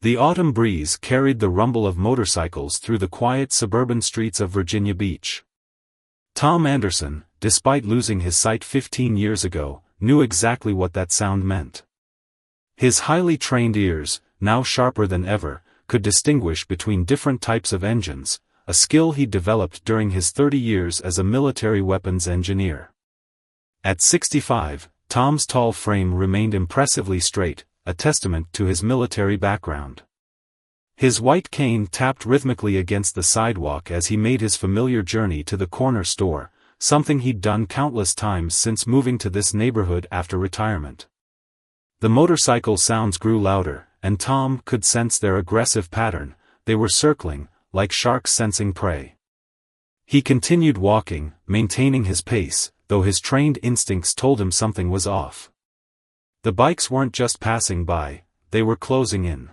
The autumn breeze carried the rumble of motorcycles through the quiet suburban streets of Virginia Beach. Tom Anderson, despite losing his sight 15 years ago, knew exactly what that sound meant. His highly trained ears, now sharper than ever, could distinguish between different types of engines, a skill he developed during his 30 years as a military weapons engineer. At 65, Tom's tall frame remained impressively straight, a testament to his military background. His white cane tapped rhythmically against the sidewalk as he made his familiar journey to the corner store, something he'd done countless times since moving to this neighborhood after retirement. The motorcycle sounds grew louder, and Tom could sense their aggressive pattern. They were circling, like sharks sensing prey. He continued walking, maintaining his pace, though his trained instincts told him something was off. The bikes weren't just passing by, they were closing in.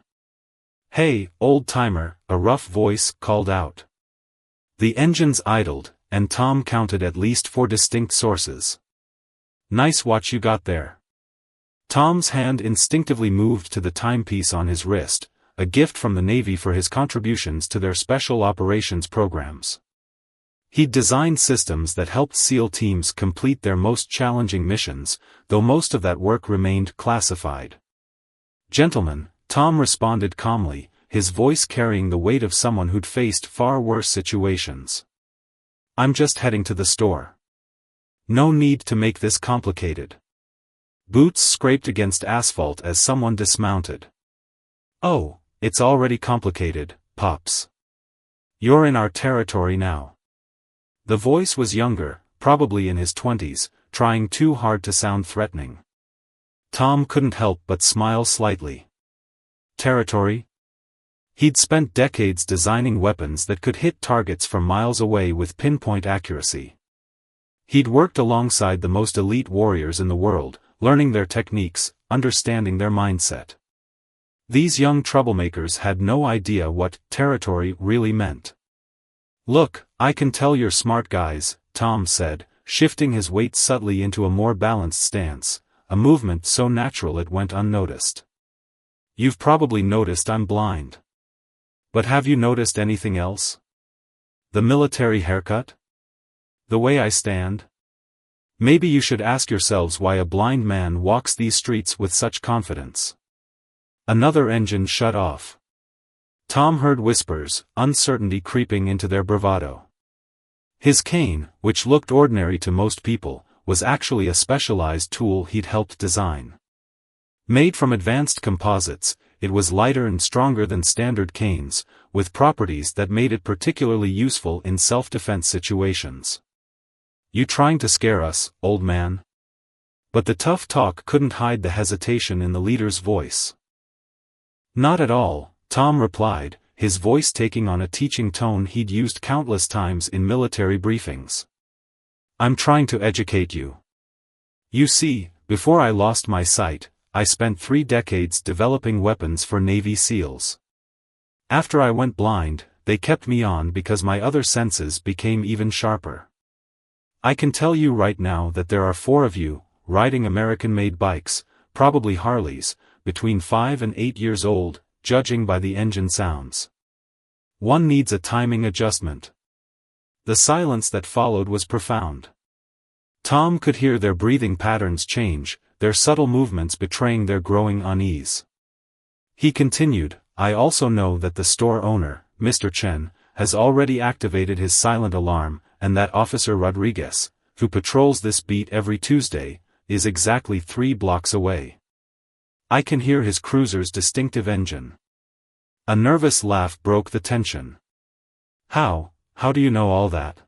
"Hey, old-timer," a rough voice called out. The engines idled, and Tom counted at least 4 distinct sources. "Nice watch you got there." Tom's hand instinctively moved to the timepiece on his wrist, a gift from the Navy for his contributions to their special operations programs. He'd designed systems that helped SEAL teams complete their most challenging missions, though most of that work remained classified. "Gentlemen," Tom responded calmly, his voice carrying the weight of someone who'd faced far worse situations. "I'm just heading to the store. No need to make this complicated." Boots scraped against asphalt as someone dismounted. "Oh, it's already complicated, Pops. You're in our territory now." The voice was younger, probably in his 20s, trying too hard to sound threatening. Tom couldn't help but smile slightly. Territory? He'd spent decades designing weapons that could hit targets from miles away with pinpoint accuracy. He'd worked alongside the most elite warriors in the world, learning their techniques, understanding their mindset. These young troublemakers had no idea what territory really meant. "Look, I can tell you're smart guys," Tom said, shifting his weight subtly into a more balanced stance, a movement so natural it went unnoticed. "You've probably noticed I'm blind. But have you noticed anything else? The military haircut? The way I stand? Maybe you should ask yourselves why a blind man walks these streets with such confidence." Another engine shut off. Tom heard whispers, uncertainty creeping into their bravado. His cane, which looked ordinary to most people, was actually a specialized tool he'd helped design. Made from advanced composites, it was lighter and stronger than standard canes, with properties that made it particularly useful in self-defense situations. "You trying to scare us, old man?" But the tough talk couldn't hide the hesitation in the leader's voice. "Not at all," Tom replied, his voice taking on a teaching tone he'd used countless times in military briefings. "I'm trying to educate you. You see, before I lost my sight, I spent 3 decades developing weapons for Navy SEALs. After I went blind, they kept me on because my other senses became even sharper. I can tell you right now that there are 4 of you, riding American-made bikes, probably Harleys, between 5 and 8 years old, judging by the engine sounds. One needs a timing adjustment." The silence that followed was profound. Tom could hear their breathing patterns change, their subtle movements betraying their growing unease. He continued, "I also know that the store owner, Mr. Chen, has already activated his silent alarm, and that Officer Rodriguez, who patrols this beat every Tuesday, is exactly 3 blocks away. I can hear his cruiser's distinctive engine." A nervous laugh broke the tension. How do you know all that?"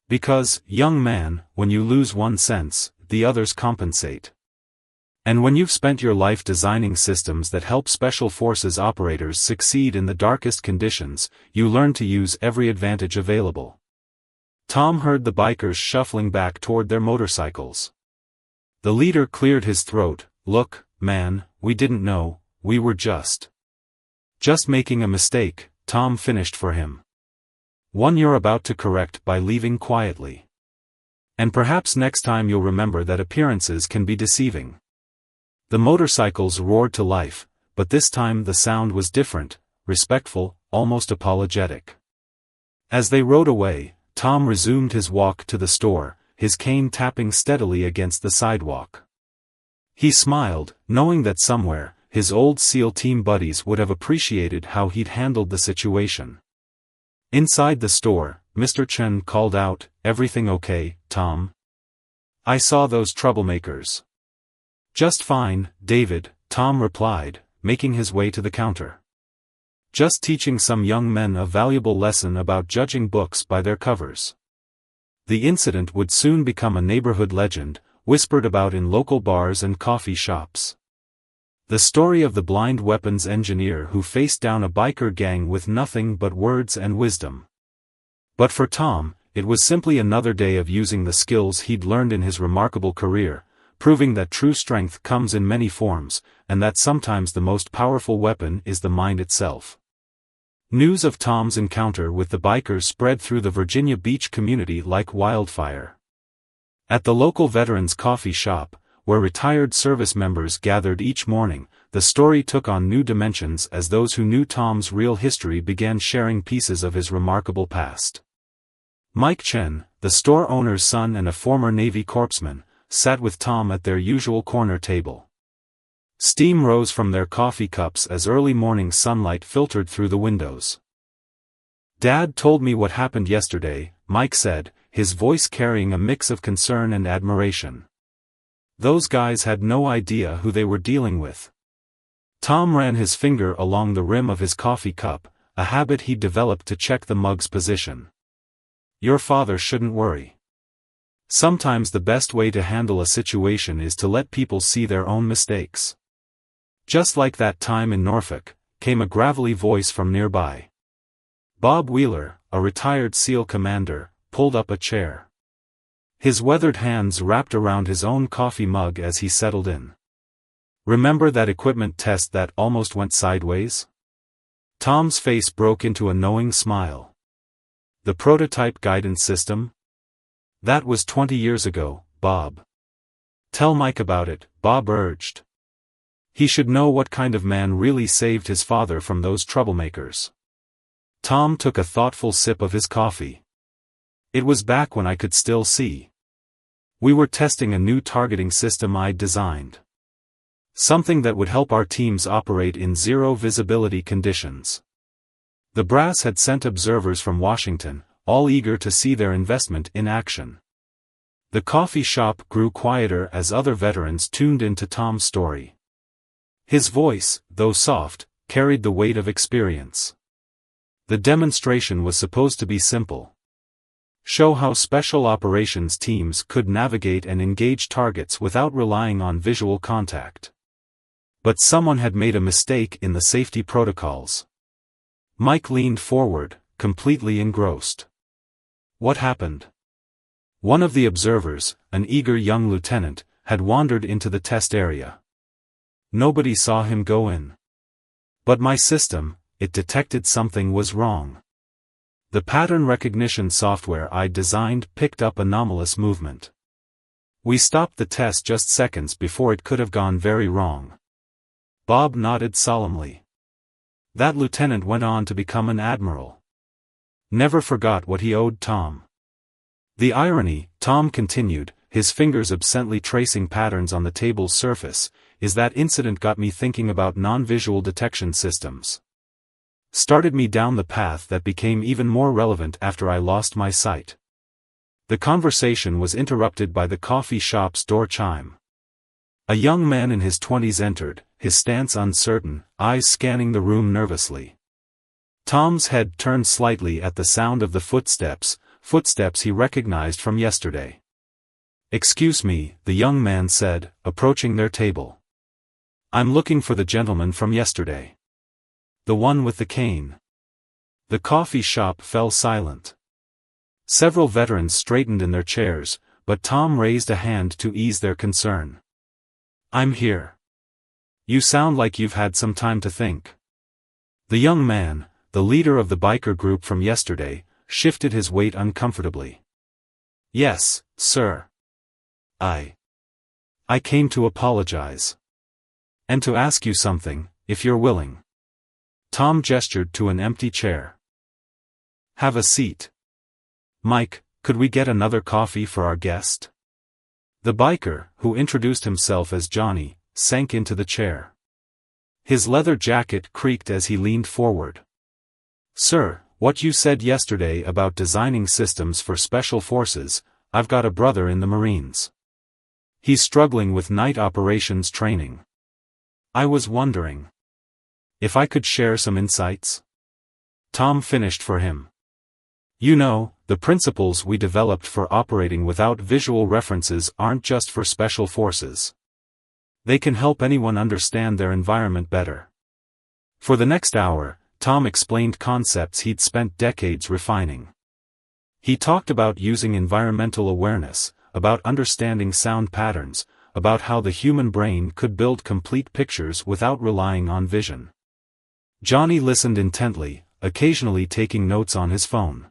"Because, young man, when you lose one sense, the others compensate. And when you've spent your life designing systems that help special forces operators succeed in the darkest conditions, you learn to use every advantage available." Tom heard the bikers shuffling back toward their motorcycles. The leader cleared his throat. "Look, man, we didn't know, we were just making a mistake," Tom finished for him. "One you're about to correct by leaving quietly. And perhaps next time you'll remember that appearances can be deceiving." The motorcycles roared to life, but this time the sound was different, respectful, almost apologetic. As they rode away, Tom resumed his walk to the store, his cane tapping steadily against the sidewalk. He smiled, knowing that somewhere, his old SEAL team buddies would have appreciated how he'd handled the situation. Inside the store, Mr. Chen called out, "Everything okay, Tom?" "I saw those troublemakers." "Just fine, David," Tom replied, making his way to the counter. "Just teaching some young men a valuable lesson about judging books by their covers." The incident would soon become a neighborhood legend, whispered about in local bars and coffee shops. The story of the blind weapons engineer who faced down a biker gang with nothing but words and wisdom. But for Tom, it was simply another day of using the skills he'd learned in his remarkable career, proving that true strength comes in many forms, and that sometimes the most powerful weapon is the mind itself. News of Tom's encounter with the bikers spread through the Virginia Beach community like wildfire. At the local veterans' coffee shop, where retired service members gathered each morning, the story took on new dimensions as those who knew Tom's real history began sharing pieces of his remarkable past. Mike Chen, the store owner's son and a former Navy corpsman, sat with Tom at their usual corner table. Steam rose from their coffee cups as early morning sunlight filtered through the windows. "Dad told me what happened yesterday," Mike said, his voice carrying a mix of concern and admiration. "Those guys had no idea who they were dealing with." Tom ran his finger along the rim of his coffee cup, a habit he'd developed to check the mug's position. "Your father shouldn't worry. Sometimes the best way to handle a situation is to let people see their own mistakes." "Just like that time in Norfolk," came a gravelly voice from nearby. Bob Wheeler, a retired SEAL commander, pulled up a chair. His weathered hands wrapped around his own coffee mug as he settled in. "Remember that equipment test that almost went sideways?" Tom's face broke into a knowing smile. "The prototype guidance system? That was 20 years ago, Bob." "Tell Mike about it," Bob urged. "He should know what kind of man really saved his father from those troublemakers." Tom took a thoughtful sip of his coffee. "It was back when I could still see. We were testing a new targeting system I'd designed. Something that would help our teams operate in zero visibility conditions. The brass had sent observers from Washington, all eager to see their investment in action." The coffee shop grew quieter as other veterans tuned into Tom's story. His voice, though soft, carried the weight of experience. The demonstration was supposed to be simple. Show how special operations teams could navigate and engage targets without relying on visual contact. But someone had made a mistake in the safety protocols. Mike leaned forward, completely engrossed. "What happened?" One of the observers, an eager young lieutenant, had wandered into the test area. "Nobody saw him go in. But my system, it detected something was wrong. The pattern recognition software I designed picked up anomalous movement. We stopped the test just seconds before it could have gone very wrong." Bob nodded solemnly. That lieutenant went on to become an admiral. Never forgot what he owed Tom. "The irony," Tom continued, his fingers absently tracing patterns on the table's surface, "is that incident got me thinking about non-visual detection systems. Started me down the path that became even more relevant after I lost my sight." The conversation was interrupted by the coffee shop's door chime. A young man in his 20s entered, his stance uncertain, eyes scanning the room nervously. Tom's head turned slightly at the sound of the footsteps he recognized from yesterday. "Excuse me," the young man said, approaching their table. "I'm looking for the gentleman from yesterday. The one with the cane." The coffee shop fell silent. Several veterans straightened in their chairs, but Tom raised a hand to ease their concern. "I'm here. You sound like you've had some time to think." The young man, the leader of the biker group from yesterday, shifted his weight uncomfortably. "Yes, sir. I came to apologize. And to ask you something, if you're willing. Tom gestured to an empty chair. Have a seat. Mike, could we get another coffee for our guest? The biker, who introduced himself as Johnny, sank into the chair. His leather jacket creaked as he leaned forward. Sir, what you said yesterday about designing systems for special forces, I've got a brother in the Marines. He's struggling with night operations training. I was wondering if I could share some insights. Tom finished for him. You know, the principles we developed for operating without visual references aren't just for special forces. They can help anyone understand their environment better. For the next hour, Tom explained concepts he'd spent decades refining. He talked about using environmental awareness, about understanding sound patterns, about how the human brain could build complete pictures without relying on vision. Johnny listened intently, occasionally taking notes on his phone.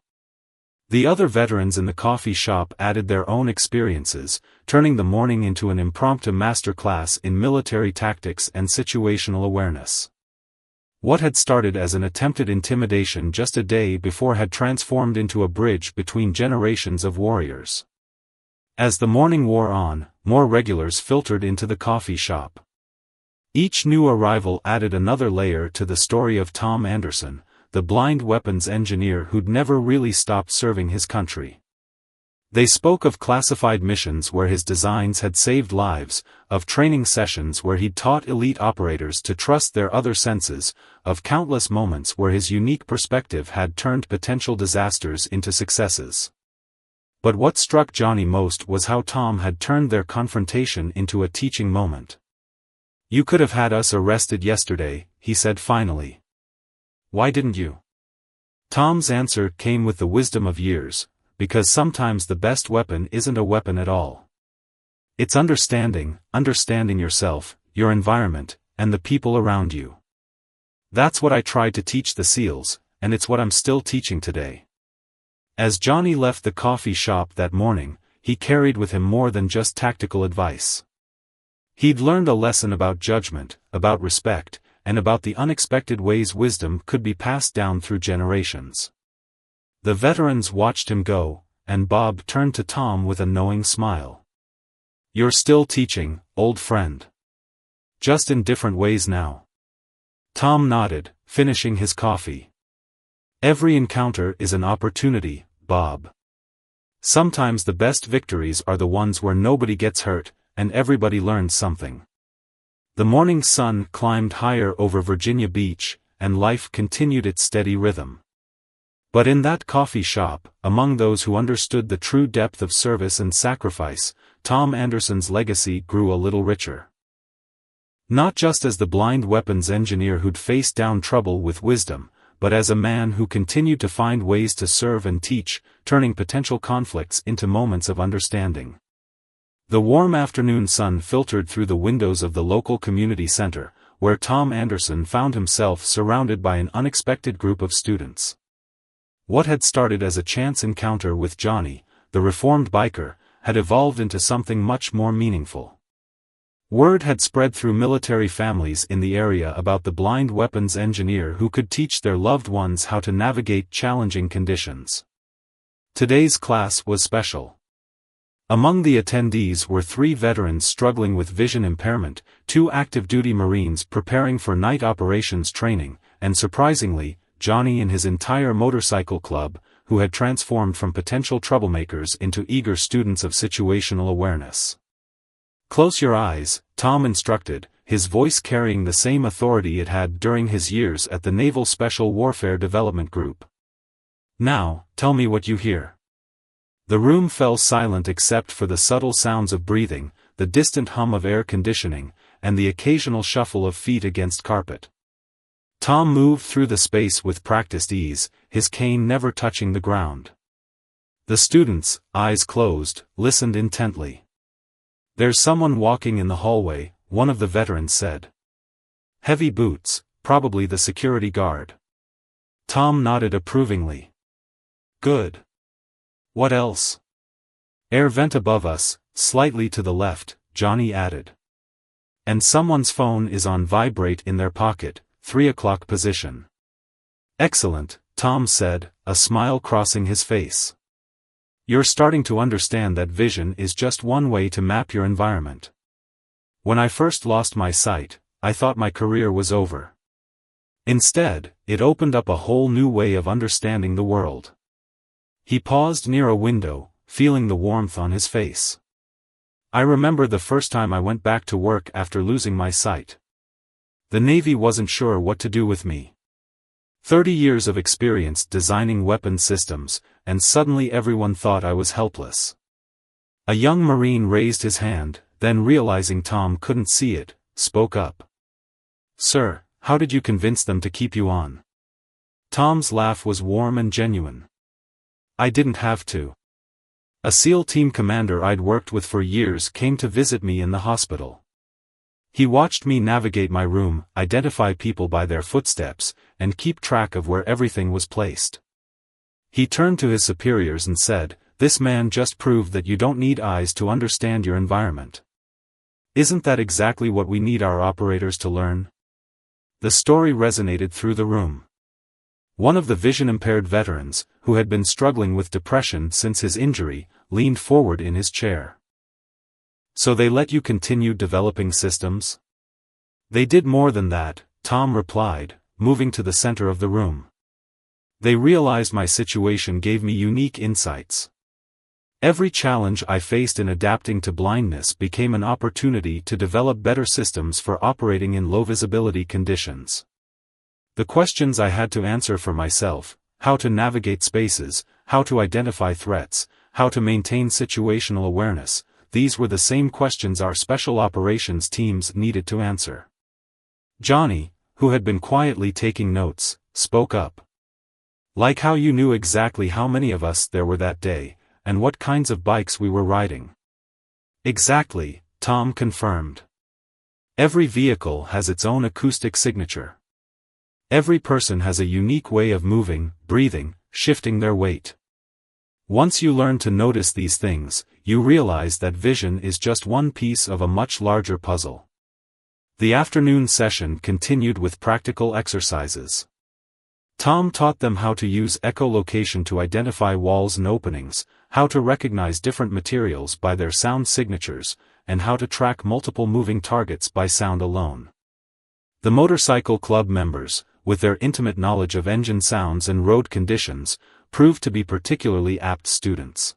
The other veterans in the coffee shop added their own experiences, turning the morning into an impromptu master class in military tactics and situational awareness. What had started as an attempted intimidation just a day before had transformed into a bridge between generations of warriors. As the morning wore on, more regulars filtered into the coffee shop. Each new arrival added another layer to the story of Tom Anderson, the blind weapons engineer who'd never really stopped serving his country. They spoke of classified missions where his designs had saved lives, of training sessions where he'd taught elite operators to trust their other senses, of countless moments where his unique perspective had turned potential disasters into successes. But what struck Johnny most was how Tom had turned their confrontation into a teaching moment. You could have had us arrested yesterday, he said finally. Why didn't you? Tom's answer came with the wisdom of years, because sometimes the best weapon isn't a weapon at all. It's understanding yourself, your environment, and the people around you. That's what I tried to teach the SEALs, and it's what I'm still teaching today. As Johnny left the coffee shop that morning, he carried with him more than just tactical advice. He'd learned a lesson about judgment, about respect, and about the unexpected ways wisdom could be passed down through generations. The veterans watched him go, and Bob turned to Tom with a knowing smile. You're still teaching, old friend. Just in different ways now. Tom nodded, finishing his coffee. Every encounter is an opportunity, Bob. Sometimes the best victories are the ones where nobody gets hurt, and everybody learns something. The morning sun climbed higher over Virginia Beach, and life continued its steady rhythm. But in that coffee shop, among those who understood the true depth of service and sacrifice, Tom Anderson's legacy grew a little richer. Not just as the blind weapons engineer who'd faced down trouble with wisdom, but as a man who continued to find ways to serve and teach, turning potential conflicts into moments of understanding. The warm afternoon sun filtered through the windows of the local community center, where Tom Anderson found himself surrounded by an unexpected group of students. What had started as a chance encounter with Johnny, the reformed biker, had evolved into something much more meaningful. Word had spread through military families in the area about the blind weapons engineer who could teach their loved ones how to navigate challenging conditions. Today's class was special. Among the attendees were 3 veterans struggling with vision impairment, 2 active-duty Marines preparing for night operations training, and surprisingly, Johnny and his entire motorcycle club, who had transformed from potential troublemakers into eager students of situational awareness. Close your eyes, Tom instructed, his voice carrying the same authority it had during his years at the Naval Special Warfare Development Group. Now, tell me what you hear. The room fell silent except for the subtle sounds of breathing, the distant hum of air conditioning, and the occasional shuffle of feet against carpet. Tom moved through the space with practiced ease, his cane never touching the ground. The students, eyes closed, listened intently. There's someone walking in the hallway, one of the veterans said. Heavy boots, probably the security guard. Tom nodded approvingly. Good. What else? Air vent above us, slightly to the left, Johnny added. And someone's phone is on vibrate in their pocket, 3 o'clock position. Excellent, Tom said, a smile crossing his face. You're starting to understand that vision is just one way to map your environment. When I first lost my sight, I thought my career was over. Instead, it opened up a whole new way of understanding the world. He paused near a window, feeling the warmth on his face. I remember the first time I went back to work after losing my sight. The Navy wasn't sure what to do with me. 30 years of experience designing weapon systems, and suddenly everyone thought I was helpless. A young Marine raised his hand, then realizing Tom couldn't see it, spoke up. Sir, how did you convince them to keep you on? Tom's laugh was warm and genuine. I didn't have to. A SEAL team commander I'd worked with for years came to visit me in the hospital. He watched me navigate my room, identify people by their footsteps, and keep track of where everything was placed. He turned to his superiors and said, "This man just proved that you don't need eyes to understand your environment." Isn't that exactly what we need our operators to learn? The story resonated through the room. One of the vision-impaired veterans, who had been struggling with depression since his injury, leaned forward in his chair. So they let you continue developing systems? They did more than that, Tom replied, moving to the center of the room. They realized my situation gave me unique insights. Every challenge I faced in adapting to blindness became an opportunity to develop better systems for operating in low-visibility conditions. The questions I had to answer for myself, how to navigate spaces, how to identify threats, how to maintain situational awareness, these were the same questions our special operations teams needed to answer. Johnny, who had been quietly taking notes, spoke up. Like how you knew exactly how many of us there were that day, and what kinds of bikes we were riding. Exactly, Tom confirmed. Every vehicle has its own acoustic signature. Every person has a unique way of moving, breathing, shifting their weight. Once you learn to notice these things, you realize that vision is just one piece of a much larger puzzle. The afternoon session continued with practical exercises. Tom taught them how to use echolocation to identify walls and openings, how to recognize different materials by their sound signatures, and how to track multiple moving targets by sound alone. The motorcycle club members, with their intimate knowledge of engine sounds and road conditions, proved to be particularly apt students.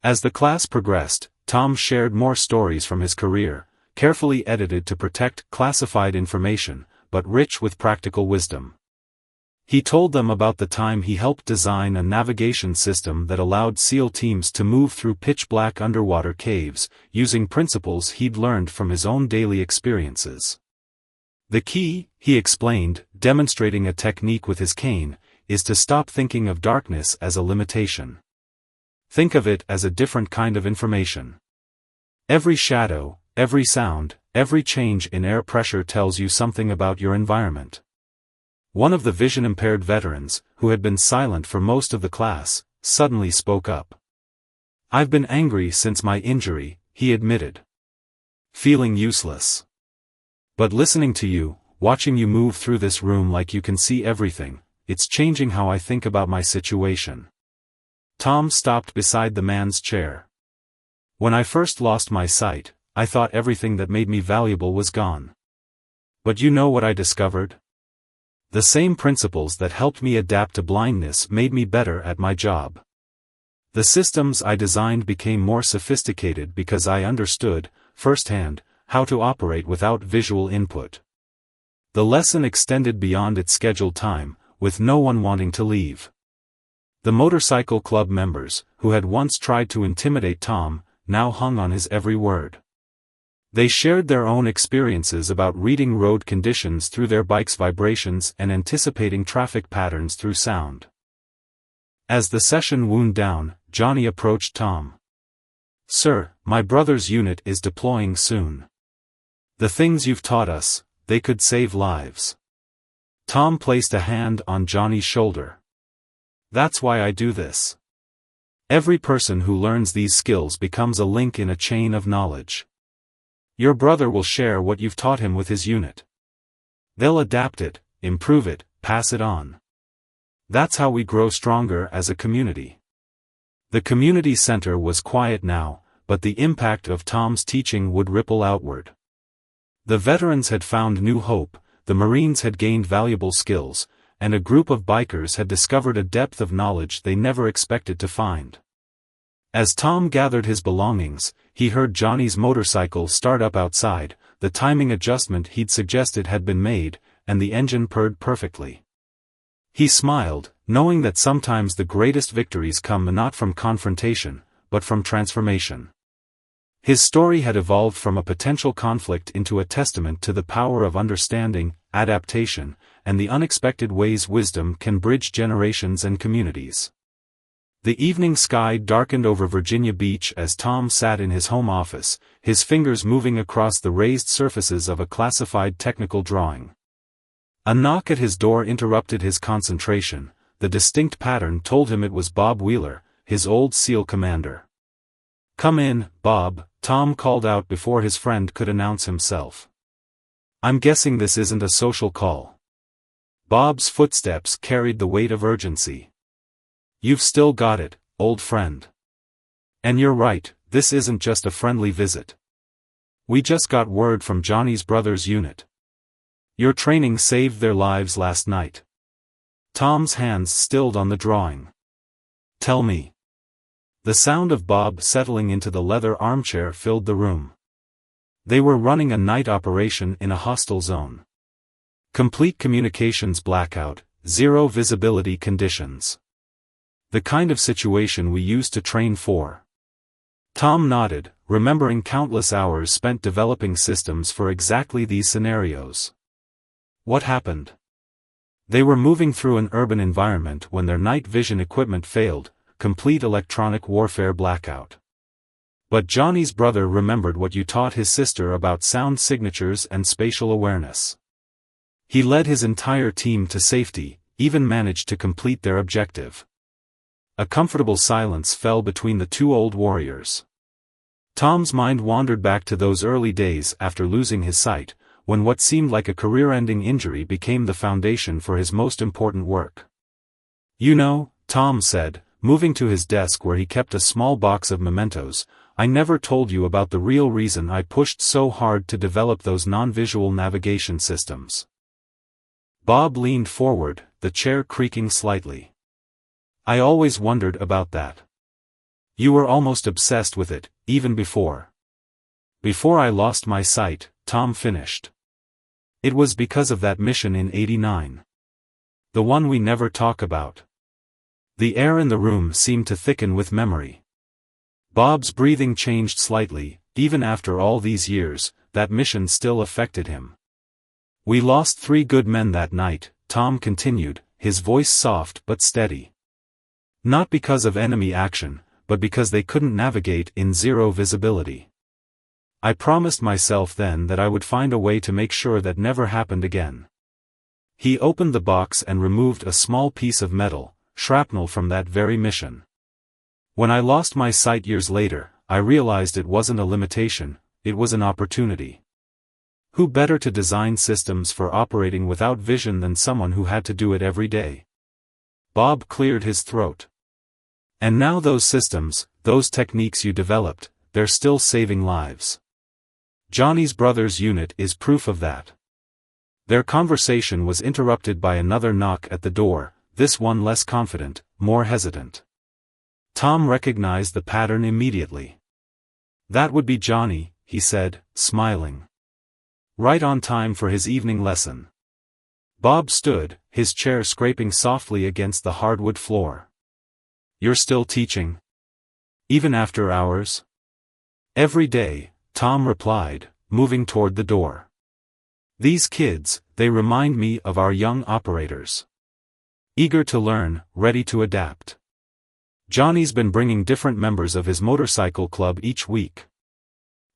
As the class progressed, Tom shared more stories from his career, carefully edited to protect classified information, but rich with practical wisdom. He told them about the time he helped design a navigation system that allowed SEAL teams to move through pitch-black underwater caves, using principles he'd learned from his own daily experiences. The key, he explained, demonstrating a technique with his cane, is to stop thinking of darkness as a limitation. Think of it as a different kind of information. Every shadow, every sound, every change in air pressure tells you something about your environment. One of the vision-impaired veterans, who had been silent for most of the class, suddenly spoke up. I've been angry since my injury, he admitted. Feeling useless. But listening to you, watching you move through this room like you can see everything, it's changing how I think about my situation. Tom stopped beside the man's chair. When I first lost my sight, I thought everything that made me valuable was gone. But you know what I discovered? The same principles that helped me adapt to blindness made me better at my job. The systems I designed became more sophisticated because I understood, firsthand, how to operate without visual input. The lesson extended beyond its scheduled time, with no one wanting to leave. The motorcycle club members, who had once tried to intimidate Tom, now hung on his every word. They shared their own experiences about reading road conditions through their bike's vibrations and anticipating traffic patterns through sound. As the session wound down, Johnny approached Tom. Sir, my brother's unit is deploying soon. The things you've taught us, they could save lives. Tom placed a hand on Johnny's shoulder. That's why I do this. Every person who learns these skills becomes a link in a chain of knowledge. Your brother will share what you've taught him with his unit. They'll adapt it, improve it, pass it on. That's how we grow stronger as a community. The community center was quiet now, but the impact of Tom's teaching would ripple outward. The veterans had found new hope, the Marines had gained valuable skills, and a group of bikers had discovered a depth of knowledge they never expected to find. As Tom gathered his belongings, he heard Johnny's motorcycle start up outside, the timing adjustment he'd suggested had been made, and the engine purred perfectly. He smiled, knowing that sometimes the greatest victories come not from confrontation, but from transformation. His story had evolved from a potential conflict into a testament to the power of understanding, adaptation, and the unexpected ways wisdom can bridge generations and communities. The evening sky darkened over Virginia Beach as Tom sat in his home office, his fingers moving across the raised surfaces of a classified technical drawing. A knock at his door interrupted his concentration. The distinct pattern told him it was Bob Wheeler, his old SEAL commander. "Come in, Bob," Tom called out before his friend could announce himself. "I'm guessing this isn't a social call." Bob's footsteps carried the weight of urgency. "You've still got it, old friend. And you're right, this isn't just a friendly visit. We just got word from Johnny's brother's unit. Your training saved their lives last night." Tom's hands stilled on the drawing. "Tell me." The sound of Bob settling into the leather armchair filled the room. They were running a night operation in a hostile zone. Complete communications blackout, zero visibility conditions. The kind of situation we used to train for. Tom nodded, remembering countless hours spent developing systems for exactly these scenarios. What happened? They were moving through an urban environment when their night vision equipment failed, complete electronic warfare blackout. But Johnny's brother remembered what you taught his sister about sound signatures and spatial awareness. He led his entire team to safety, even managed to complete their objective. A comfortable silence fell between the two old warriors. Tom's mind wandered back to those early days after losing his sight, when what seemed like a career-ending injury became the foundation for his most important work. "You know," Tom said, moving to his desk where he kept a small box of mementos, "I never told you about the real reason I pushed so hard to develop those non-visual navigation systems." Bob leaned forward, the chair creaking slightly. "I always wondered about that. You were almost obsessed with it, even before." "Before I lost my sight," Tom finished. "It was because of that mission in '89. The one we never talk about." The air in the room seemed to thicken with memory. Bob's breathing changed slightly. Even after all these years, that mission still affected him. "We lost 3 good men that night," Tom continued, his voice soft but steady. "Not because of enemy action, but because they couldn't navigate in zero visibility. I promised myself then that I would find a way to make sure that never happened again." He opened the box and removed a small piece of metal, shrapnel from that very mission. "When I lost my sight years later, I realized it wasn't a limitation, it was an opportunity. Who better to design systems for operating without vision than someone who had to do it every day?" Bob cleared his throat. "And now those systems, those techniques you developed, they're still saving lives. Johnny's brother's unit is proof of that." Their conversation was interrupted by another knock at the door, this one less confident, more hesitant. Tom recognized the pattern immediately. "That would be Johnny," he said, smiling. "Right on time for his evening lesson." Bob stood, his chair scraping softly against the hardwood floor. "You're still teaching? Even after hours?" "Every day," Tom replied, moving toward the door. "These kids, they remind me of our young operators. Eager to learn, ready to adapt. Johnny's been bringing different members of his motorcycle club each week.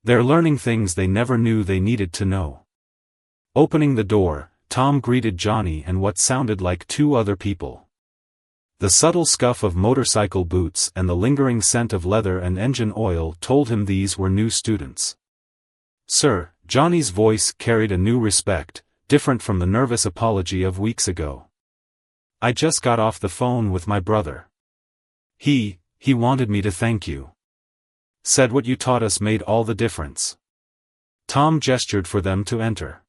They're learning things they never knew they needed to know." Opening the door, Tom greeted Johnny and what sounded like 2 other people. The subtle scuff of motorcycle boots and the lingering scent of leather and engine oil told him these were new students. Sir, Johnny's voice carried a new respect, different from the nervous apology of weeks ago. I just got off the phone with my brother. He wanted me to thank you. Said what you taught us made all the difference. Tom gestured for them to enter.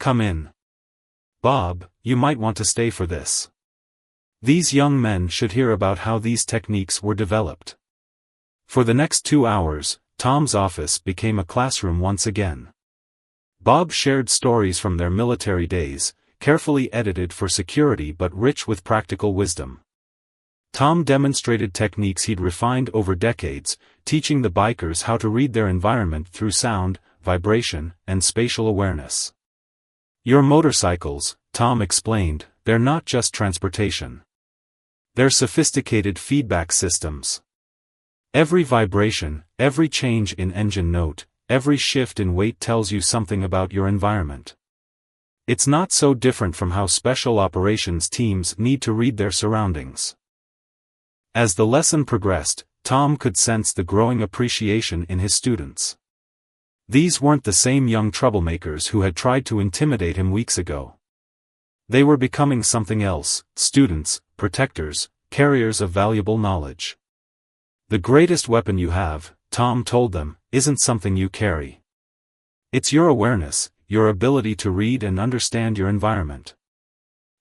Come in. Bob, you might want to stay for this. These young men should hear about how these techniques were developed. For the next 2 hours, Tom's office became a classroom once again. Bob shared stories from their military days, carefully edited for security but rich with practical wisdom. Tom demonstrated techniques he'd refined over decades, teaching the bikers how to read their environment through sound, vibration, and spatial awareness. Your motorcycles, Tom explained, they're not just transportation. They're sophisticated feedback systems. Every vibration, every change in engine note, every shift in weight tells you something about your environment. It's not so different from how special operations teams need to read their surroundings. As the lesson progressed, Tom could sense the growing appreciation in his students. These weren't the same young troublemakers who had tried to intimidate him weeks ago. They were becoming something else, students, protectors, carriers of valuable knowledge. The greatest weapon you have, Tom told them, isn't something you carry. It's your awareness, your ability to read and understand your environment.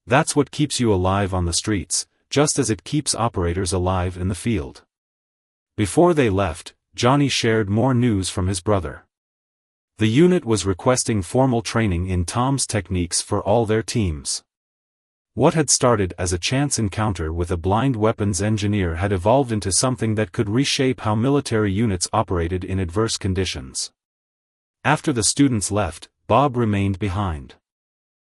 That's what keeps you alive on the streets, just as it keeps operators alive in the field. Before they left, Johnny shared more news from his brother. The unit was requesting formal training in Tom's techniques for all their teams. What had started as a chance encounter with a blind weapons engineer had evolved into something that could reshape how military units operated in adverse conditions. After the students left, Bob remained behind.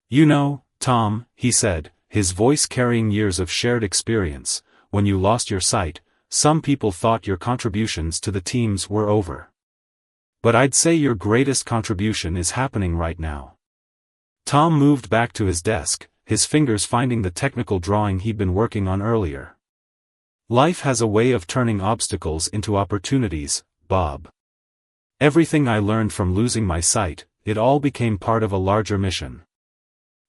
You know, Tom, he said, his voice carrying years of shared experience, when you lost your sight, some people thought your contributions to the teams were over. But I'd say your greatest contribution is happening right now. Tom moved back to his desk, his fingers finding the technical drawing he'd been working on earlier. Life has a way of turning obstacles into opportunities, Bob. Everything I learned from losing my sight, it all became part of a larger mission.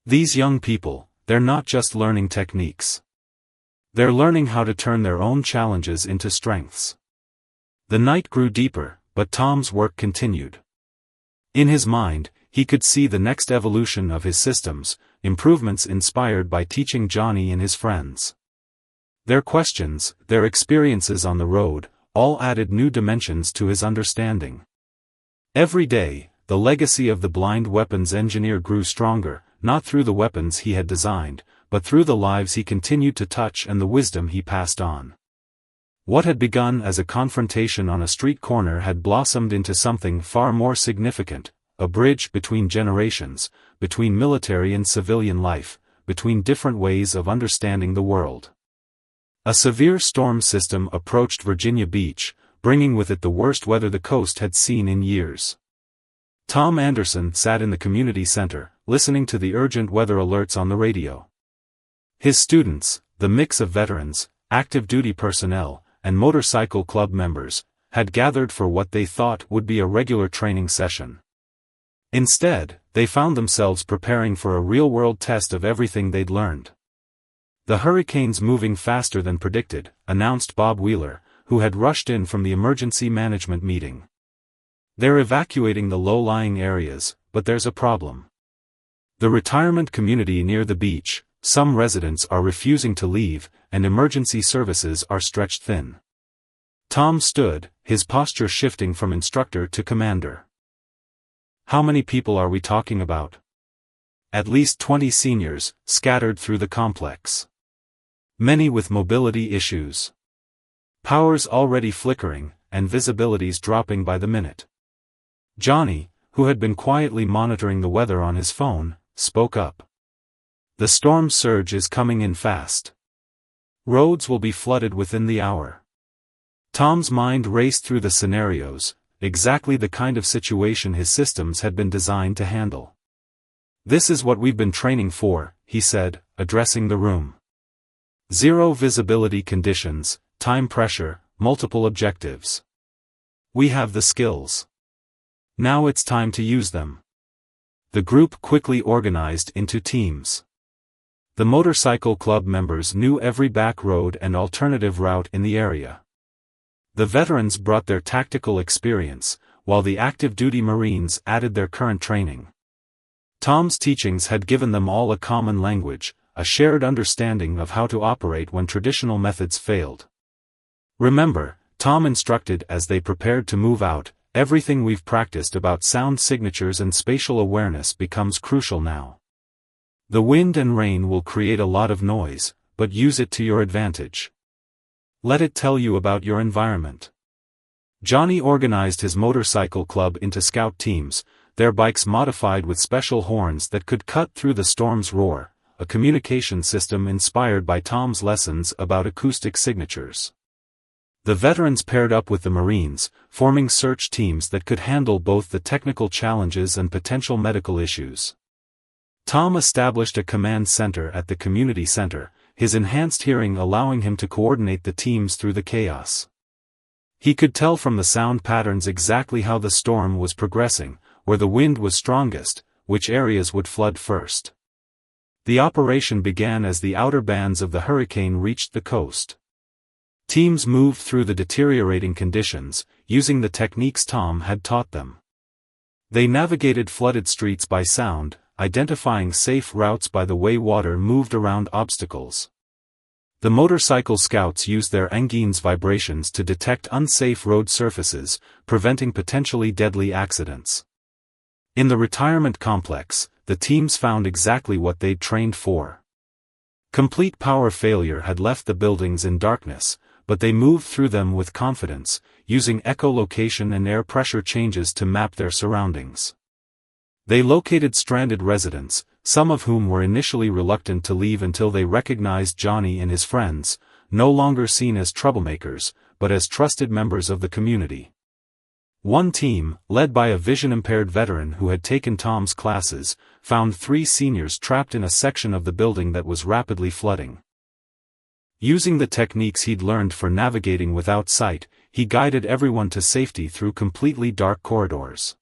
These young people, they're not just learning techniques. They're learning how to turn their own challenges into strengths. The night grew deeper, but Tom's work continued. In his mind, he could see the next evolution of his systems, improvements inspired by teaching Johnny and his friends. Their questions, their experiences on the road, all added new dimensions to his understanding. Every day, the legacy of the blind weapons engineer grew stronger, not through the weapons he had designed, but through the lives he continued to touch and the wisdom he passed on. What had begun as a confrontation on a street corner had blossomed into something far more significant, a bridge between generations, between military and civilian life, between different ways of understanding the world. A severe storm system approached Virginia Beach, bringing with it the worst weather the coast had seen in years. Tom Anderson sat in the community center, listening to the urgent weather alerts on the radio. His students, the mix of veterans, active duty personnel, and motorcycle club members, had gathered for what they thought would be a regular training session. Instead, they found themselves preparing for a real-world test of everything they'd learned. The hurricane's moving faster than predicted, announced Bob Wheeler, who had rushed in from the emergency management meeting. They're evacuating the low-lying areas, but there's a problem. The retirement community near the beach, some residents are refusing to leave, and emergency services are stretched thin. Tom stood, his posture shifting from instructor to commander. How many people are we talking about? At least 20 seniors, scattered through the complex. Many with mobility issues. Power's already flickering, and visibility's dropping by the minute. Johnny, who had been quietly monitoring the weather on his phone, spoke up. The storm surge is coming in fast. Roads will be flooded within the hour. Tom's mind raced through the scenarios, exactly the kind of situation his systems had been designed to handle. This is what we've been training for, he said, addressing the room. Zero visibility conditions, time pressure, multiple objectives. We have the skills. Now it's time to use them. The group quickly organized into teams. The motorcycle club members knew every back road and alternative route in the area. The veterans brought their tactical experience, while the active duty Marines added their current training. Tom's teachings had given them all a common language, a shared understanding of how to operate when traditional methods failed. Remember, Tom instructed as they prepared to move out, everything we've practiced about sound signatures and spatial awareness becomes crucial now. The wind and rain will create a lot of noise, but use it to your advantage. Let it tell you about your environment. Johnny organized his motorcycle club into scout teams, their bikes modified with special horns that could cut through the storm's roar, a communication system inspired by Tom's lessons about acoustic signatures. The veterans paired up with the Marines, forming search teams that could handle both the technical challenges and potential medical issues. Tom established a command center at the community center, his enhanced hearing allowing him to coordinate the teams through the chaos. He could tell from the sound patterns exactly how the storm was progressing, where the wind was strongest, which areas would flood first. The operation began as the outer bands of the hurricane reached the coast. Teams moved through the deteriorating conditions, using the techniques Tom had taught them. They navigated flooded streets by sound, identifying safe routes by the way water moved around obstacles. The motorcycle scouts used their engines vibrations to detect unsafe road surfaces, preventing potentially deadly accidents. In the retirement complex, the teams found exactly what they'd trained for. Complete power failure had left the buildings in darkness, but they moved through them with confidence, using echolocation and air pressure changes to map their surroundings. They located stranded residents, some of whom were initially reluctant to leave until they recognized Johnny and his friends, no longer seen as troublemakers, but as trusted members of the community. One team, led by a vision-impaired veteran who had taken Tom's classes, found 3 seniors trapped in a section of the building that was rapidly flooding. Using the techniques he'd learned for navigating without sight, he guided everyone to safety through completely dark corridors.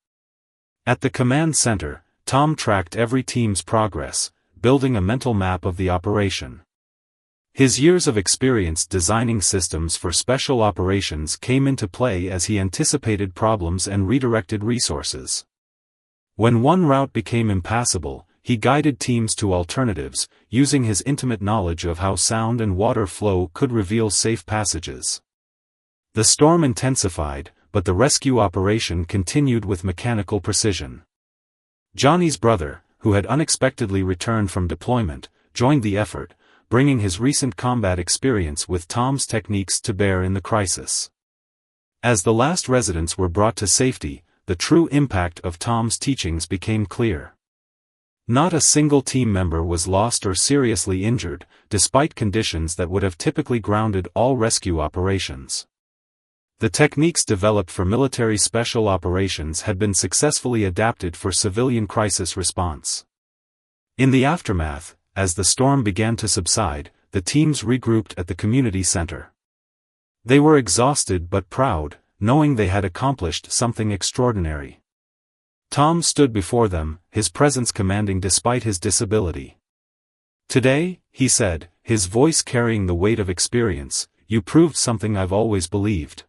At the command center, Tom tracked every team's progress, building a mental map of the operation. His years of experience designing systems for special operations came into play as he anticipated problems and redirected resources. When one route became impassable, he guided teams to alternatives, using his intimate knowledge of how sound and water flow could reveal safe passages. The storm intensified, but the rescue operation continued with mechanical precision. Johnny's brother, who had unexpectedly returned from deployment, joined the effort, bringing his recent combat experience with Tom's techniques to bear in the crisis. As the last residents were brought to safety, the true impact of Tom's teachings became clear. Not a single team member was lost or seriously injured, despite conditions that would have typically grounded all rescue operations. The techniques developed for military special operations had been successfully adapted for civilian crisis response. In the aftermath, as the storm began to subside, the teams regrouped at the community center. They were exhausted but proud, knowing they had accomplished something extraordinary. Tom stood before them, his presence commanding despite his disability. "Today," he said, his voice carrying the weight of experience, "you proved something I've always believed.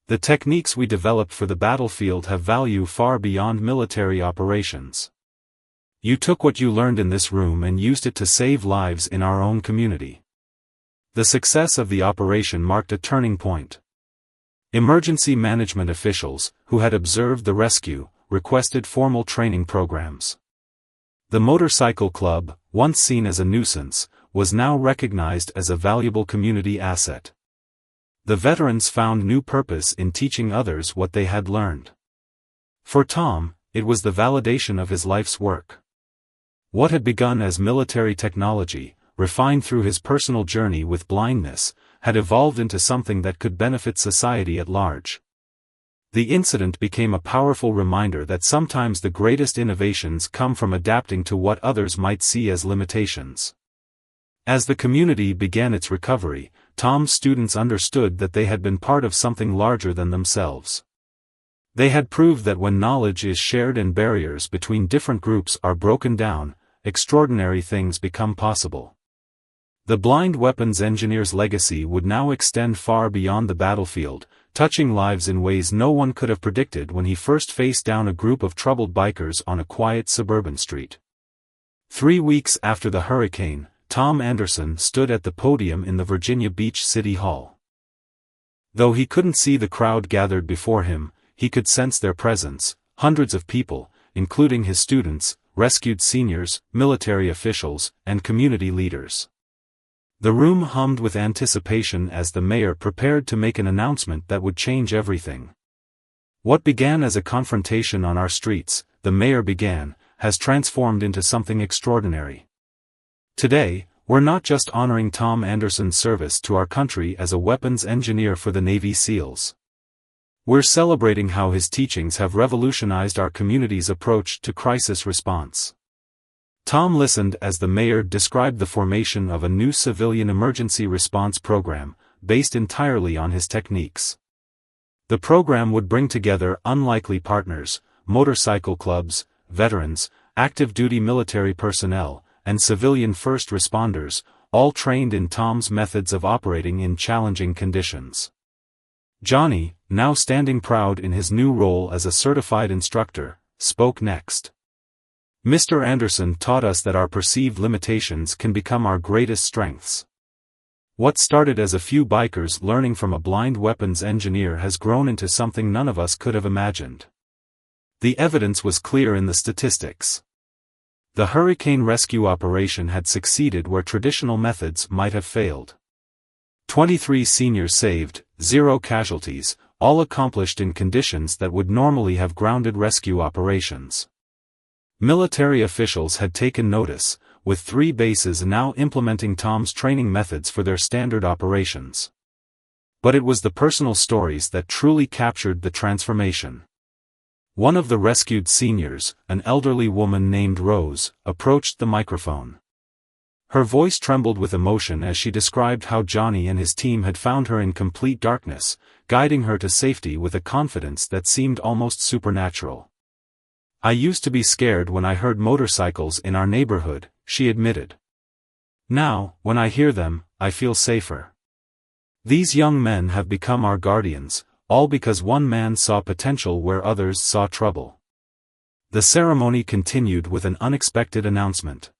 The techniques we developed for the battlefield have value far beyond military operations. You took what you learned in this room and used it to save lives in our own community." The success of the operation marked a turning point. Emergency management officials, who had observed the rescue, requested formal training programs. The motorcycle club, once seen as a nuisance, was now recognized as a valuable community asset. The veterans found new purpose in teaching others what they had learned. For Tom, it was the validation of his life's work. What had begun as military technology, refined through his personal journey with blindness, had evolved into something that could benefit society at large. The incident became a powerful reminder that sometimes the greatest innovations come from adapting to what others might see as limitations. As the community began its recovery, Tom's students understood that they had been part of something larger than themselves. They had proved that when knowledge is shared and barriers between different groups are broken down, extraordinary things become possible. The blind weapons engineer's legacy would now extend far beyond the battlefield, touching lives in ways no one could have predicted when he first faced down a group of troubled bikers on a quiet suburban street. 3 weeks after the hurricane, Tom Anderson stood at the podium in the Virginia Beach City Hall. Though he couldn't see the crowd gathered before him, he could sense their presence. Hundreds of people, including his students, rescued seniors, military officials, and community leaders. The room hummed with anticipation as the mayor prepared to make an announcement that would change everything. What began as a confrontation on our streets, the mayor began, has transformed into something extraordinary. Today, we're not just honoring Tom Anderson's service to our country as a weapons engineer for the Navy SEALs. We're celebrating how his teachings have revolutionized our community's approach to crisis response. Tom listened as the mayor described the formation of a new civilian emergency response program, based entirely on his techniques. The program would bring together unlikely partners, motorcycle clubs, veterans, active duty military personnel, and civilian first responders, all trained in Tom's methods of operating in challenging conditions. Johnny, now standing proud in his new role as a certified instructor, spoke next. Mr. Anderson taught us that our perceived limitations can become our greatest strengths. What started as a few bikers learning from a blind weapons engineer has grown into something none of us could have imagined. The evidence was clear in the statistics. The hurricane rescue operation had succeeded where traditional methods might have failed. 23 seniors saved, 0 casualties, all accomplished in conditions that would normally have grounded rescue operations. Military officials had taken notice, with 3 bases now implementing Tom's training methods for their standard operations. But it was the personal stories that truly captured the transformation. One of the rescued seniors, an elderly woman named Rose, approached the microphone. Her voice trembled with emotion as she described how Johnny and his team had found her in complete darkness, guiding her to safety with a confidence that seemed almost supernatural. "I used to be scared when I heard motorcycles in our neighborhood," she admitted. "Now, when I hear them, I feel safer. These young men have become our guardians, all because one man saw potential where others saw trouble." The ceremony continued with an unexpected announcement.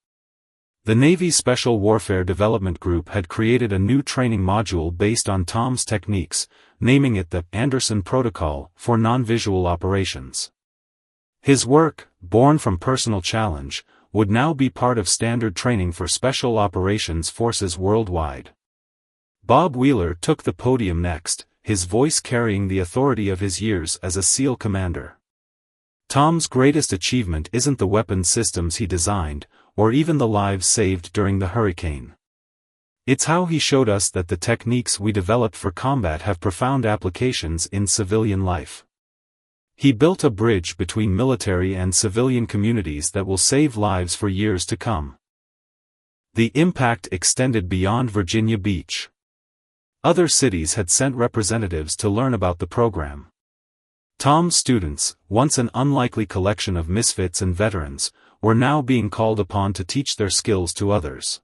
The Navy's Special Warfare Development Group had created a new training module based on Tom's techniques, naming it the Anderson Protocol for non-visual operations. His work, born from personal challenge, would now be part of standard training for special operations forces worldwide. Bob Wheeler took the podium next, his voice carrying the authority of his years as a SEAL commander. Tom's greatest achievement isn't the weapon systems he designed, or even the lives saved during the hurricane. It's how he showed us that the techniques we developed for combat have profound applications in civilian life. He built a bridge between military and civilian communities that will save lives for years to come. The impact extended beyond Virginia Beach. Other cities had sent representatives to learn about the program. Tom's students, once an unlikely collection of misfits and veterans, were now being called upon to teach their skills to others.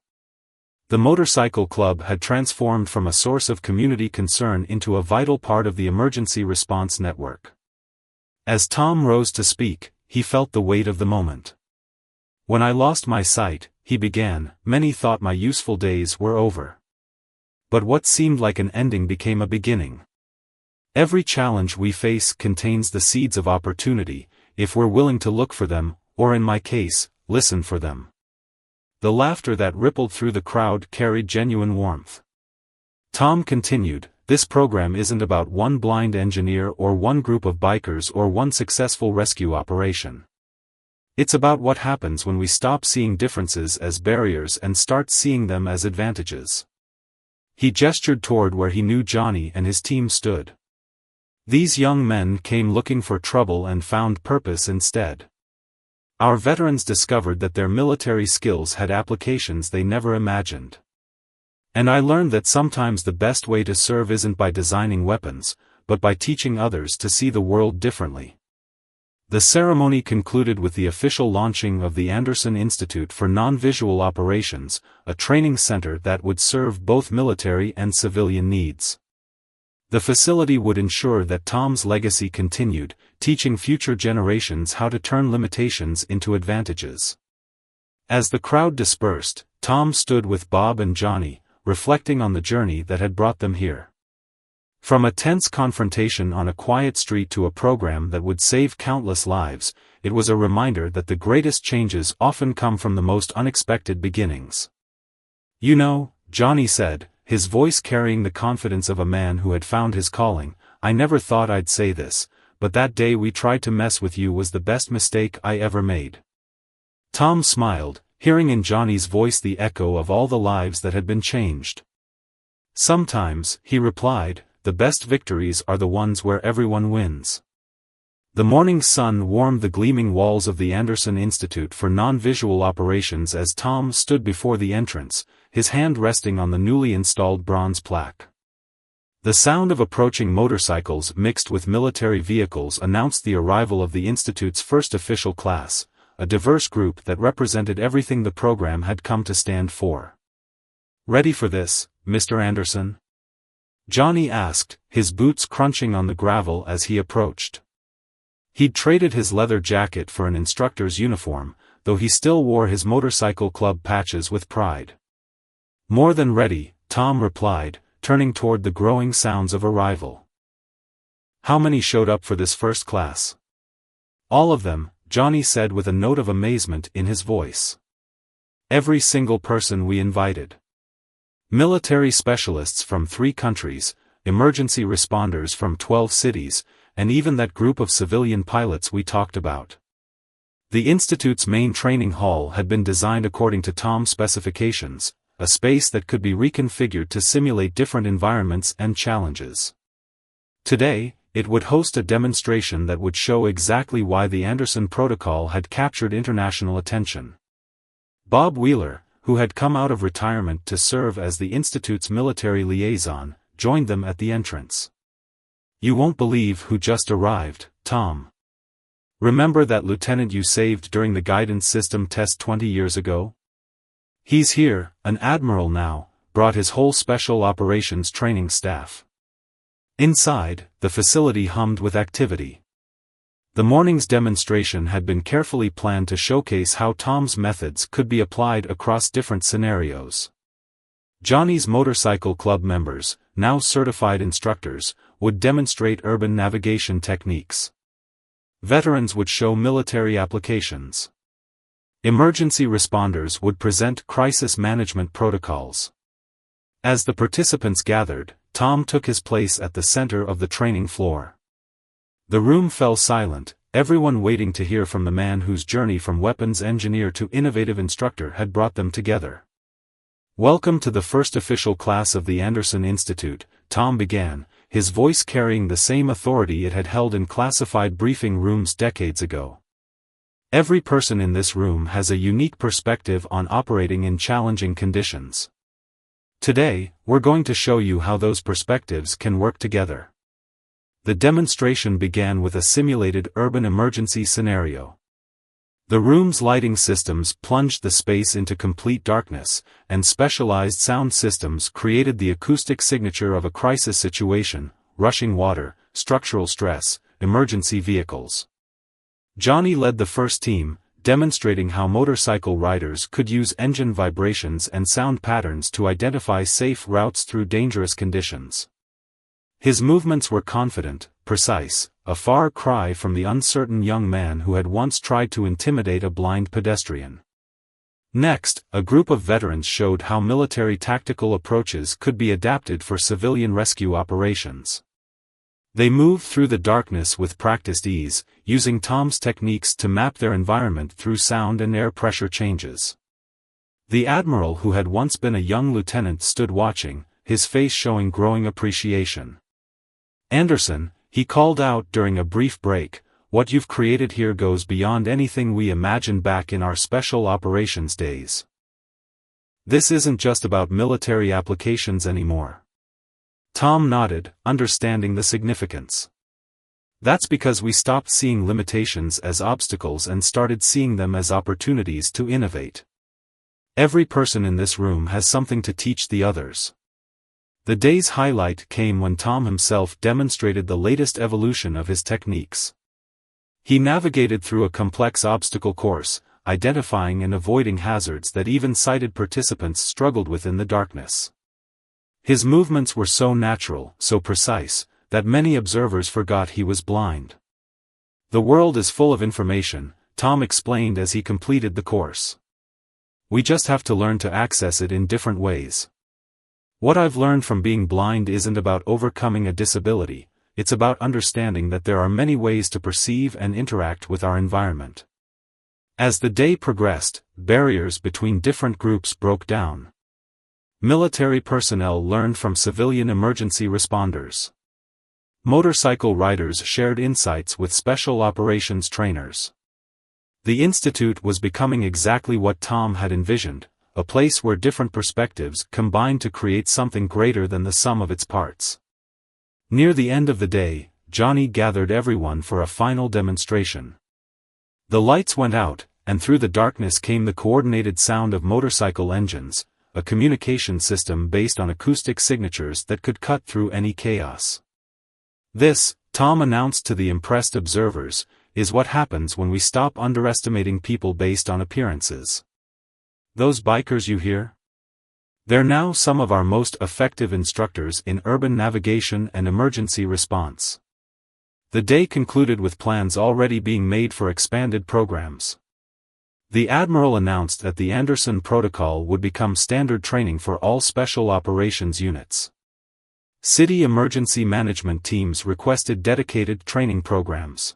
The motorcycle club had transformed from a source of community concern into a vital part of the emergency response network. As Tom rose to speak, he felt the weight of the moment. "When I lost my sight," he began, "many thought my useful days were over. But what seemed like an ending became a beginning. Every challenge we face contains the seeds of opportunity, if we're willing to look for them, or in my case, listen for them." The laughter that rippled through the crowd carried genuine warmth. Tom continued, "This program isn't about one blind engineer or one group of bikers or one successful rescue operation. It's about what happens when we stop seeing differences as barriers and start seeing them as advantages." He gestured toward where he knew Johnny and his team stood. "These young men came looking for trouble and found purpose instead. Our veterans discovered that their military skills had applications they never imagined. And I learned that sometimes the best way to serve isn't by designing weapons, but by teaching others to see the world differently. The ceremony concluded with the official launching of the Anderson Institute for Non-Visual Operations, a training center that would serve both military and civilian needs. The facility would ensure that Tom's legacy continued, teaching future generations how to turn limitations into advantages. As the crowd dispersed, Tom stood with Bob and Johnny, reflecting on the journey that had brought them here. From a tense confrontation on a quiet street to a program that would save countless lives, it was a reminder that the greatest changes often come from the most unexpected beginnings. "You know," Johnny said, his voice carrying the confidence of a man who had found his calling, "I never thought I'd say this, but that day we tried to mess with you was the best mistake I ever made." Tom smiled, hearing in Johnny's voice the echo of all the lives that had been changed. "Sometimes," he replied, "the best victories are the ones where everyone wins." The morning sun warmed the gleaming walls of the Anderson Institute for Non-Visual Operations as Tom stood before the entrance, his hand resting on the newly installed bronze plaque. The sound of approaching motorcycles mixed with military vehicles announced the arrival of the Institute's first official class, a diverse group that represented everything the program had come to stand for. "Ready for this, Mr. Anderson?" Johnny asked, his boots crunching on the gravel as he approached. He'd traded his leather jacket for an instructor's uniform, though he still wore his motorcycle club patches with pride. "More than ready," Tom replied, turning toward the growing sounds of arrival. "How many showed up for this first class?" "All of them," Johnny said with a note of amazement in his voice. "Every single person we invited. Military specialists from 3 countries, emergency responders from 12 cities, and even that group of civilian pilots we talked about." The Institute's main training hall had been designed according to Tom's specifications, a space that could be reconfigured to simulate different environments and challenges. Today, it would host a demonstration that would show exactly why the Anderson Protocol had captured international attention. Bob Wheeler, who had come out of retirement to serve as the Institute's military liaison, joined them at the entrance. "You won't believe who just arrived, Tom. Remember that lieutenant you saved during the guidance system test 20 years ago? He's here, an admiral now, brought his whole special operations training staff." Inside, the facility hummed with activity. The morning's demonstration had been carefully planned to showcase how Tom's methods could be applied across different scenarios. Johnny's motorcycle club members, now certified instructors, would demonstrate urban navigation techniques. Veterans would show military applications. Emergency responders would present crisis management protocols. As the participants gathered, Tom took his place at the center of the training floor. The room fell silent, everyone waiting to hear from the man whose journey from weapons engineer to innovative instructor had brought them together. "Welcome to the first official class of the Anderson Institute," Tom began, his voice carrying the same authority it had held in classified briefing rooms decades ago. "Every person in this room has a unique perspective on operating in challenging conditions. Today, we're going to show you how those perspectives can work together." The demonstration began with a simulated urban emergency scenario. The room's lighting systems plunged the space into complete darkness, and specialized sound systems created the acoustic signature of a crisis situation: rushing water, structural stress, emergency vehicles. Johnny led the first team, demonstrating how motorcycle riders could use engine vibrations and sound patterns to identify safe routes through dangerous conditions. His movements were confident, precise, a far cry from the uncertain young man who had once tried to intimidate a blind pedestrian. Next, a group of veterans showed how military tactical approaches could be adapted for civilian rescue operations. They moved through the darkness with practiced ease, using Tom's techniques to map their environment through sound and air pressure changes. The admiral who had once been a young lieutenant stood watching, his face showing growing appreciation. "Anderson," he called out during a brief break, "what you've created here goes beyond anything we imagined back in our special operations days. This isn't just about military applications anymore." Tom nodded, understanding the significance. That's because we stopped seeing limitations as obstacles and started seeing them as opportunities to innovate. Every person in this room has something to teach the others. The day's highlight came when Tom himself demonstrated the latest evolution of his techniques. He navigated through a complex obstacle course, identifying and avoiding hazards that even sighted participants struggled with in the darkness. His movements were so natural, so precise, that many observers forgot he was blind. The world is full of information, Tom explained as he completed the course. We just have to learn to access it in different ways. What I've learned from being blind isn't about overcoming a disability, it's about understanding that there are many ways to perceive and interact with our environment. As the day progressed, barriers between different groups broke down. Military personnel learned from civilian emergency responders. Motorcycle riders shared insights with special operations trainers. The institute was becoming exactly what Tom had envisioned, a place where different perspectives combined to create something greater than the sum of its parts. Near the end of the day, Johnny gathered everyone for a final demonstration. The lights went out, and through the darkness came the coordinated sound of motorcycle engines, a communication system based on acoustic signatures that could cut through any chaos. This, Tom announced to the impressed observers, is what happens when we stop underestimating people based on appearances. Those bikers you hear? They're now some of our most effective instructors in urban navigation and emergency response. The day concluded with plans already being made for expanded programs. The Admiral announced that the Anderson Protocol would become standard training for all special operations units. City emergency management teams requested dedicated training programs.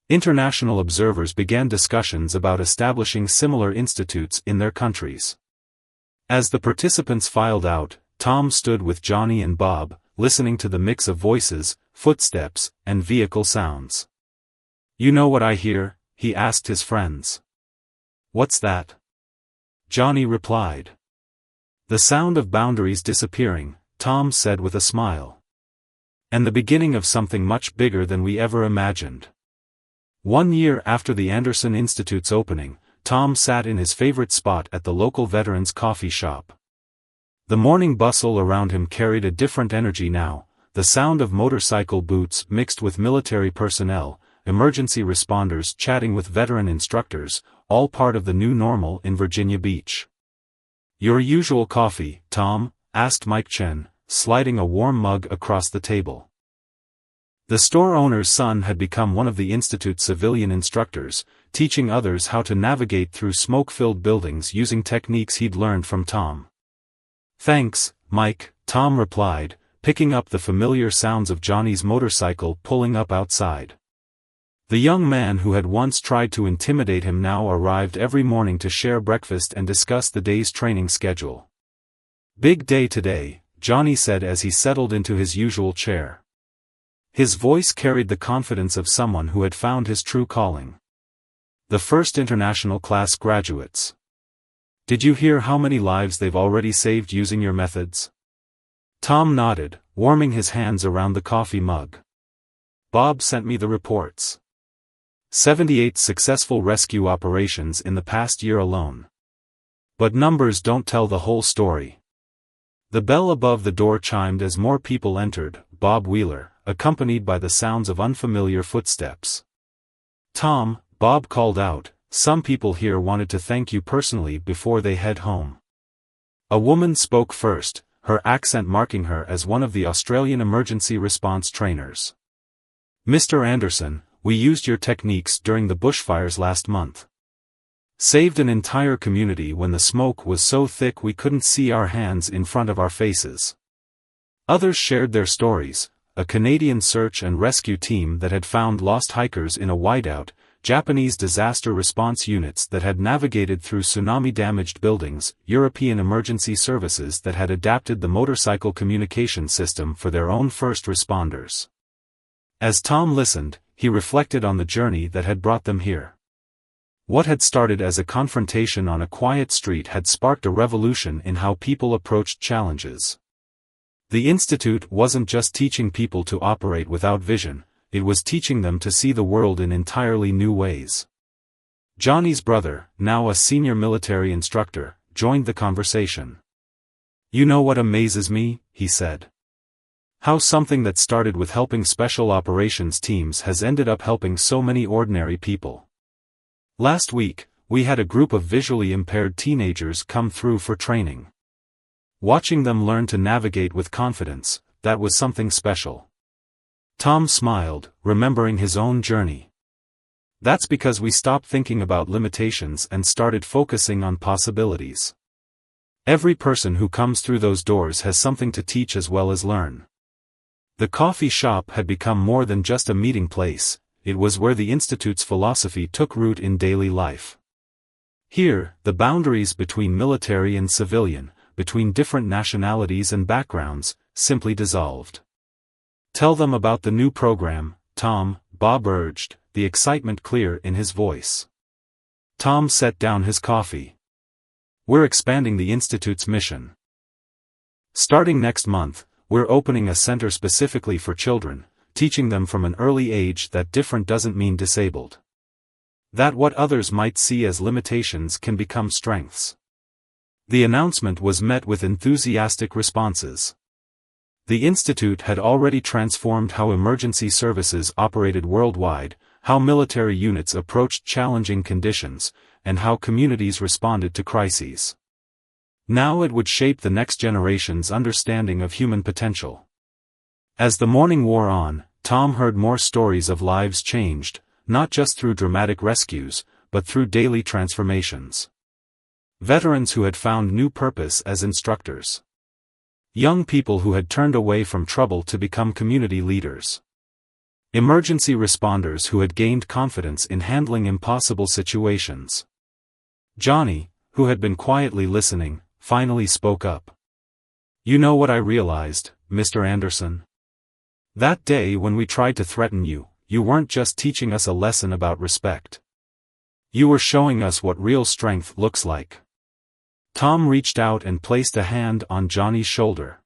International observers began discussions about establishing similar institutes in their countries. As the participants filed out, Tom stood with Johnny and Bob, listening to the mix of voices, footsteps, and vehicle sounds. "You know what I hear?" he asked his friends. "What's that?" Johnny replied. "The sound of boundaries disappearing," Tom said with a smile. "And the beginning of something much bigger than we ever imagined." 1 year after the Anderson Institute's opening, Tom sat in his favorite spot at the local veterans' coffee shop. The morning bustle around him carried a different energy now, the sound of motorcycle boots mixed with military personnel, emergency responders chatting with veteran instructors, all part of the new normal in Virginia Beach. "Your usual coffee, Tom?" asked Mike Chen, sliding a warm mug across the table. The store owner's son had become one of the institute's civilian instructors, teaching others how to navigate through smoke-filled buildings using techniques he'd learned from Tom. "Thanks, Mike," Tom replied, picking up the familiar sounds of Johnny's motorcycle pulling up outside. The young man who had once tried to intimidate him now arrived every morning to share breakfast and discuss the day's training schedule. "Big day today," Johnny said as he settled into his usual chair. His voice carried the confidence of someone who had found his true calling. "The first international class graduates. Did you hear how many lives they've already saved using your methods?" Tom nodded, warming his hands around the coffee mug. "Bob sent me the reports. 78 successful rescue operations in the past year alone. But numbers don't tell the whole story." The bell above the door chimed as more people entered, Bob Wheeler, accompanied by the sounds of unfamiliar footsteps. "Tom," Bob called out, "some people here wanted to thank you personally before they head home." A woman spoke first, her accent marking her as one of the Australian emergency response trainers. "Mr. Anderson, we used your techniques during the bushfires last month. Saved an entire community when the smoke was so thick we couldn't see our hands in front of our faces." Others shared their stories, a Canadian search and rescue team that had found lost hikers in a whiteout, Japanese disaster response units that had navigated through tsunami-damaged buildings, European emergency services that had adapted the motorcycle communication system for their own first responders. As Tom listened, he reflected on the journey that had brought them here. What had started as a confrontation on a quiet street had sparked a revolution in how people approached challenges. The institute wasn't just teaching people to operate without vision, it was teaching them to see the world in entirely new ways. Johnny's brother, now a senior military instructor, joined the conversation. "You know what amazes me?" he said. "How something that started with helping special operations teams has ended up helping so many ordinary people. Last week, we had a group of visually impaired teenagers come through for training. Watching them learn to navigate with confidence, that was something special." Tom smiled, remembering his own journey. "That's because we stopped thinking about limitations and started focusing on possibilities. Every person who comes through those doors has something to teach as well as learn." The coffee shop had become more than just a meeting place, it was where the Institute's philosophy took root in daily life. Here, the boundaries between military and civilian, between different nationalities and backgrounds, simply dissolved. "Tell them about the new program, Tom," Bob urged, the excitement clear in his voice. Tom set down his coffee. "We're expanding the Institute's mission. Starting next month, we're opening a center specifically for children, teaching them from an early age that different doesn't mean disabled. That what others might see as limitations can become strengths." The announcement was met with enthusiastic responses. The Institute had already transformed how emergency services operated worldwide, how military units approached challenging conditions, and how communities responded to crises. Now it would shape the next generation's understanding of human potential. As the morning wore on, Tom heard more stories of lives changed, not just through dramatic rescues, but through daily transformations. Veterans who had found new purpose as instructors. Young people who had turned away from trouble to become community leaders. Emergency responders who had gained confidence in handling impossible situations. Johnny, who had been quietly listening, finally spoke up. "You know what I realized, Mr. Anderson? That day when we tried to threaten you, you weren't just teaching us a lesson about respect. You were showing us what real strength looks like." Tom reached out and placed a hand on Johnny's shoulder.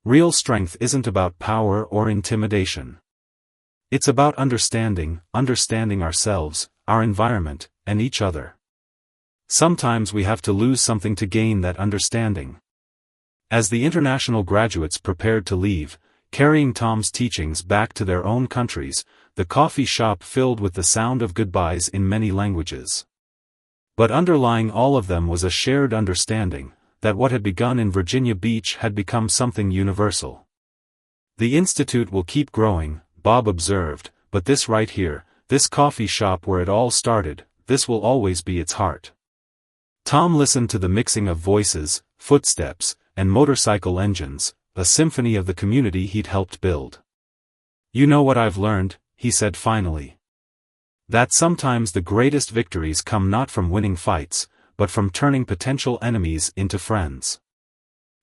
"Real strength isn't about power or intimidation. It's about understanding ourselves, our environment, and each other. Sometimes we have to lose something to gain that understanding." As the international graduates prepared to leave, carrying Tom's teachings back to their own countries, the coffee shop filled with the sound of goodbyes in many languages. But underlying all of them was a shared understanding, that what had begun in Virginia Beach had become something universal. "The Institute will keep growing," Bob observed, "but this right here, this coffee shop where it all started, this will always be its heart." Tom listened to the mixing of voices, footsteps, and motorcycle engines, a symphony of the community he'd helped build. "You know what I've learned," he said finally. "That sometimes the greatest victories come not from winning fights, but from turning potential enemies into friends.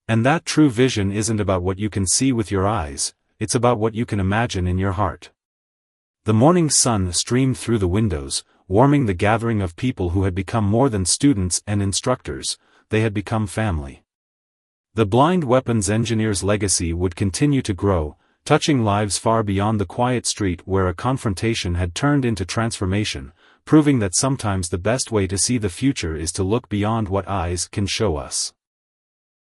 And that true vision isn't about what you can see with your eyes, it's about what you can imagine in your heart." The morning sun streamed through the windows, warming the gathering of people who had become more than students and instructors, they had become family. The blind weapons engineer's legacy would continue to grow, touching lives far beyond the quiet street where a confrontation had turned into transformation, proving that sometimes the best way to see the future is to look beyond what eyes can show us.